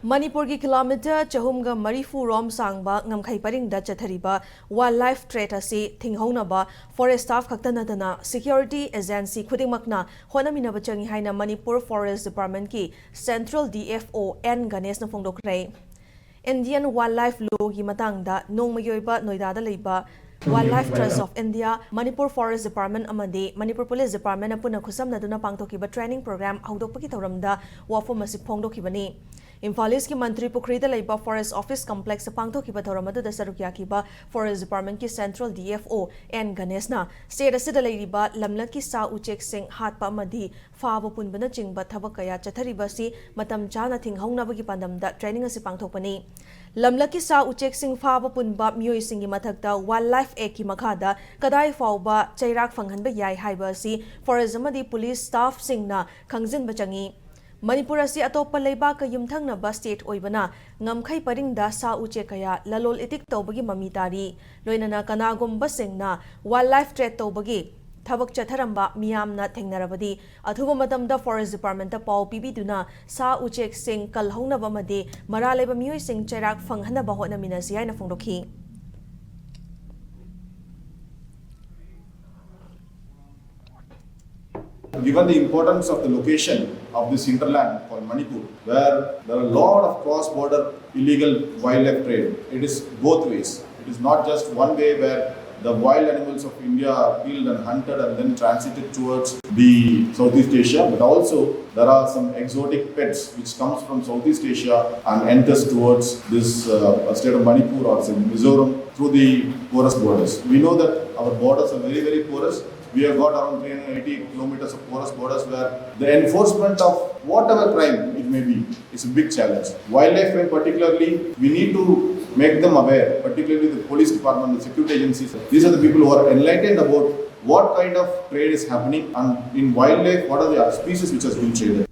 Manipur ki kilometer chahumga marifu rom sangba ngamkhai paringda chathariba wildlife threat asi thinghonaba forest staff khaktanadana security agency khudingmakna honaminaba changi haina Manipur Forest Department ki Central DFO N Ganesh na phongdokrai Indian Wildlife Law ki matangda nongmayoiba noida da leiba Wildlife Trust of India, Manipur Forest Department amadi Manipur Police Department apuna khusamnaduna pangthokiba training program haudokpaki thauramda wafom asi phongdokibani Imphal ki Mantri Pukrida leiba Forest Office Complex pangthokiba thauramadu sarukyakiba Forest Department ki Central DFO N Ganesna state asida leiba lamlat ki sa uchek sing hatpa amadi faba punbana chingba thabak kaya chathariba si matam chana thinghongnabagi pandamda training asi pangthokpani Lamlaki sa uchek sing faba punba miyoi singi mathakta wildlife act ki makhada kadai fauba chairak fanghanba yai haiba si forest amadi police staff singna khangjinba changi Manipur asi atopa leiba ka yumthangnaba state oibana ngamkhai paringda sa uche kaya lalol itik tawbagi mami tari loinana kanagumba singna wildlife threat tawbagi Thabak chatharamba miyamna thengnarabadi athuba matamda Forest Department ta paw pibiduna sa uchek sing kalhongnaba made maraleba miyoi sing chairak fanghanaba hotnamina siai na phongdokhi Given the importance of the location of this hinterland called Manipur, where there are a lot of cross-border illegal wildlife trade, it is both ways. It is not just one way where the wild animals of India are killed and hunted and then transited towards the Southeast Asia, but also there are some exotic pets which comes from Southeast Asia and enters towards this state of Manipur or Mizoram through the porous borders. We know that our borders are very, very porous. We have got around 380 kilometers of porous borders where the enforcement of whatever crime it may be is a big challenge. Wildlife crime particularly, we need to make them aware, particularly the police department, the security agencies. These are the people who are enlightened about what kind of trade is happening and in wildlife, what are the species which has been traded.